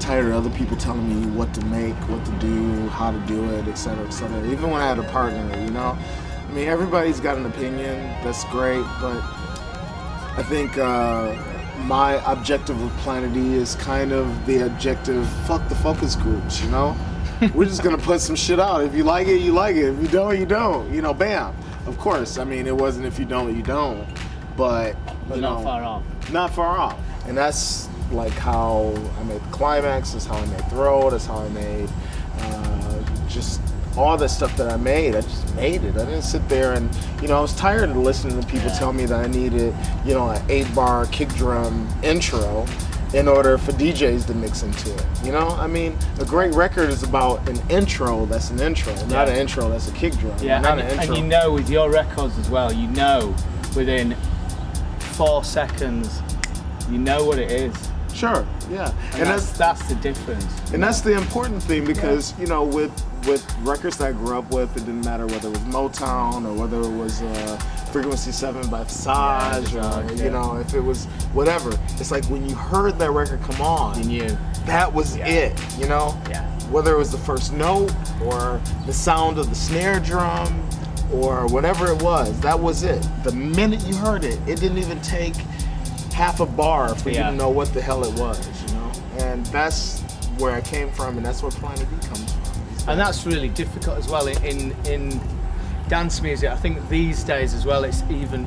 tired of other people telling me what to make, what to do, how to do it, et cetera, et cetera. Even when I had a partner, you know? I mean, everybody's got an opinion, that's great, but I think my objective with Planet E is kind of the objective, fuck the focus groups, you know? We're just gonna put some shit out. If you like it, you like it. If you don't, you don't. You know, bam. Of course, I mean, it wasn't if you don't, you don't. But you not know, far off. Not far off. And that's like how I made the climax, that's how I made Throw, that's how I made just all the stuff that I made. I just made it. I didn't sit there and, you know, I was tired of listening to people tell me that I needed, you know, an 8-bar kick drum intro in order for DJs to mix into it. You know, I mean, a great record is about an intro that's an intro, not an intro that's a kick drum. Yeah, not an intro. And you know with your records as well, you know within 4 seconds, you know what it is. Sure, yeah. And that's the difference. And that's the important thing because, you know, with records that I grew up with, it didn't matter whether it was Motown or whether it was Frequency 7 by Visage or, you know, if it was whatever. It's like when you heard that record come on, you knew. That was it, you know? Yeah. Whether it was the first note or the sound of the snare drum or whatever it was, that was it. The minute you heard it, it didn't even take half a bar for you to know what the hell it was, you know? And that's where I came from, and that's where Planet E comes from. And that's really difficult as well in dance music. I think these days as well, it's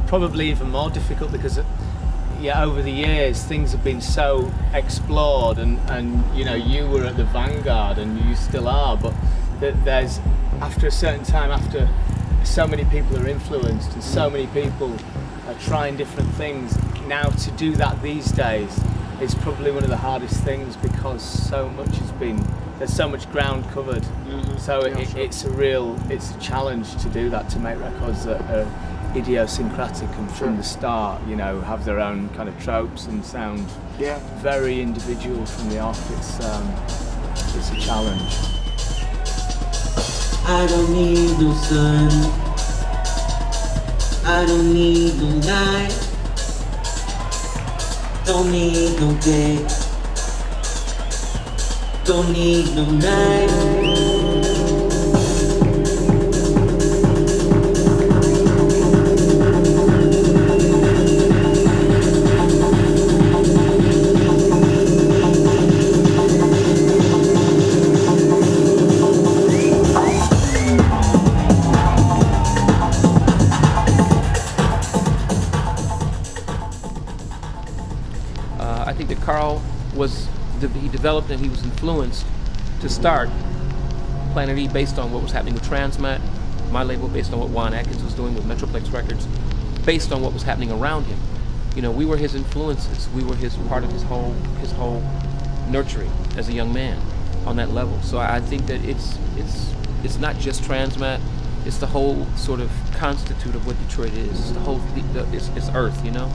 probably even more difficult because over the years things have been so explored, and you know, you were at the vanguard and you still are, but there's after a certain time, after so many people are influenced and so many people are trying different things, now to do that these days is probably one of the hardest things because there's so much ground covered. Mm-hmm. So it's a challenge to do that, to make records that are idiosyncratic and from the start, you know, have their own kind of tropes and sound very individual from the off. It's a challenge. I don't need no sun, I don't need no night, don't need no day, don't need no night. Carl he developed and he was influenced to start Planet E based on what was happening with Transmat, my label based on what Juan Atkins was doing with Metroplex Records, based on what was happening around him. You know, we were his influences. We were part of his whole nurturing as a young man on that level. So I think that it's not just Transmat. It's the whole sort of constitute of what Detroit is. It's the whole it's Earth, you know.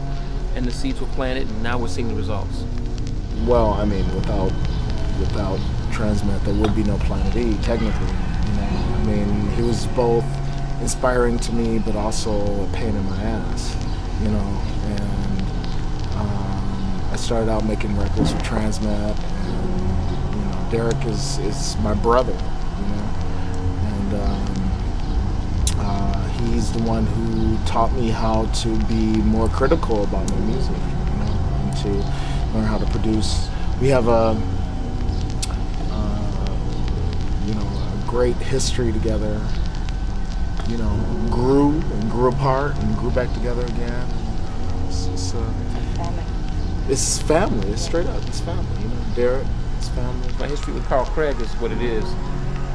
And the seeds were planted, and now we're seeing the results. Well, I mean, without Transmat, there would be no Planet E, technically. You know, I mean, he was both inspiring to me, but also a pain in my ass. You know, and I started out making records with Transmat, and you know, Derrick is my brother. You know, and he's the one who taught me how to be more critical about my music, you know, and to learn how to produce. We have a great history together. You know, grew apart and grew back together again. It's family. It's family. It's straight up. It's family. You know, Derrick, it's family. My history with Carl Craig is what it is.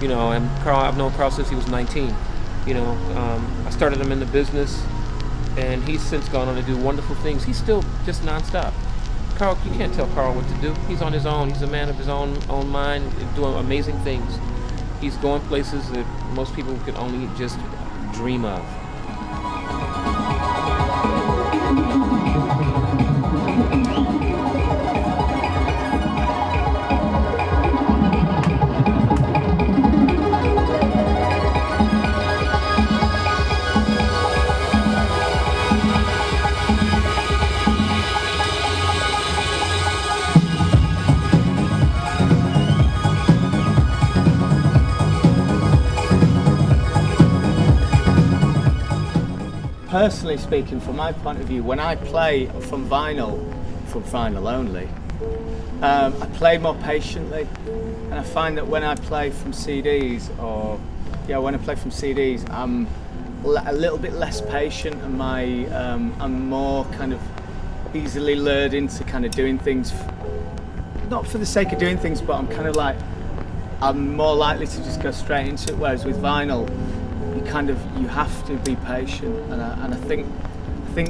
You know, and I've known Carl since he was 19. You know, I started him in the business, and he's since gone on to do wonderful things. He's still just nonstop. Carl, you can't tell Carl what to do. He's on his own. He's a man of his own mind, doing amazing things. He's going places that most people could only just dream of. personally speaking, from my point of view, when I play from vinyl only, I play more patiently, and I find that when I play from CDs, I'm a little bit less patient, and I'm more kind of easily lured into kind of doing things, not for the sake of doing things, but I'm more likely to just go straight into it. Whereas with vinyl, you have to be patient, and I think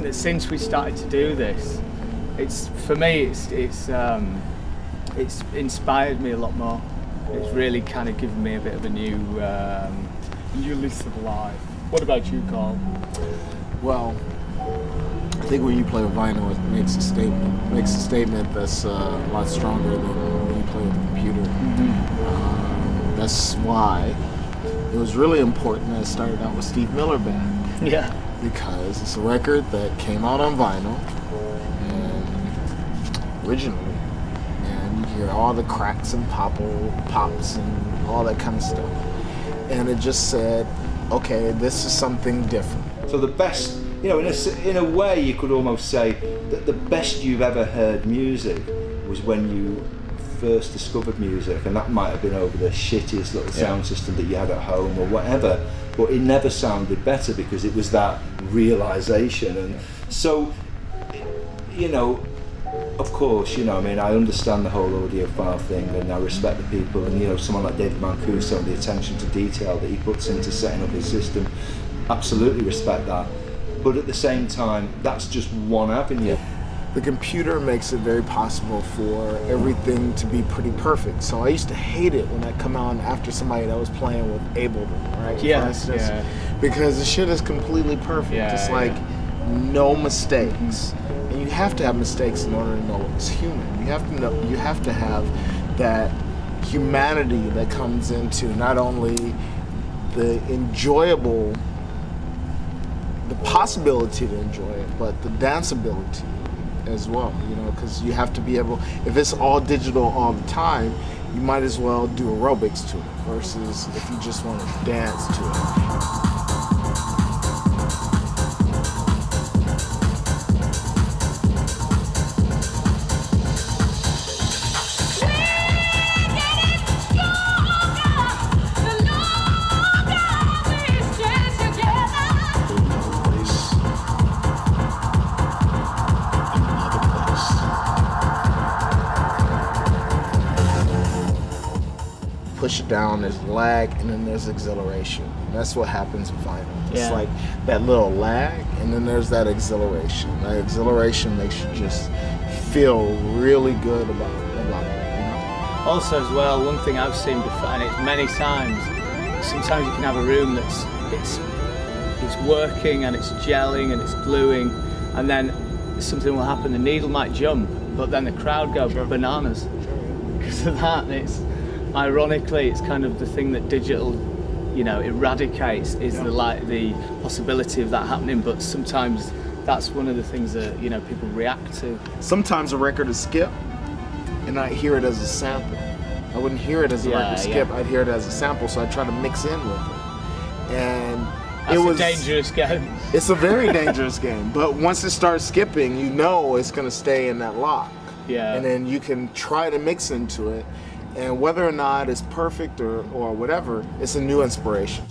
that since we started to do this, it's inspired me a lot more. It's really kind of given me a bit of a new lease of life. What about you, Carl? Well, I think when you play with vinyl, it makes a statement. It makes a statement that's a lot stronger than when you play with a computer. That's why it was really important that it started out with Steve Miller Band. Yeah. Because it's a record that came out on vinyl, and originally, and you hear all the cracks and pops and all that kind of stuff. And it just said, okay, this is something different. So the best, in a way you could almost say that the best you've ever heard music was when you first discovered music, and that might have been over the shittiest little sound system that you had at home or whatever, but it never sounded better because it was that realization. And so, of course, I understand the whole audiophile thing, and I respect the people, and someone like David Mancuso and the attention to detail that he puts into setting up his system, absolutely respect that. But at the same time, that's just one avenue. The computer makes it very possible for everything to be pretty perfect. So I used to hate it when I come on after somebody that was playing with Ableton, right? Yeah, For instance, yeah. Because the shit is completely perfect. Yeah, it's like no mistakes. And you have to have mistakes in order to know it's human. You have to have that humanity that comes into not only the possibility to enjoy it, but the danceability as well, because you have to be able, if it's all digital all the time, you might as well do aerobics to it versus if you just want to dance to it. Push it down, there's lag, and then there's exhilaration. And that's what happens with vinyl. It's like that little lag, and then there's that exhilaration. That exhilaration makes you just feel really good about it. Also, as well, one thing I've seen before, and it's many times, sometimes you can have a room that's it's working and it's gelling and it's gluing, and then something will happen. The needle might jump, but then the crowd go bananas because of that. Ironically, it's kind of the thing that digital, eradicates is the possibility of that happening. But sometimes that's one of the things that people react to. Sometimes a record is skip, and I hear it as a sample. I wouldn't hear it as a record skip. I'd hear it as a sample, so I try to mix in with it. And That's a dangerous game. It's a very dangerous game. But once it starts skipping, it's going to stay in that lock. Yeah. And then you can try to mix into it. And whether or not it's perfect or whatever, it's a new inspiration.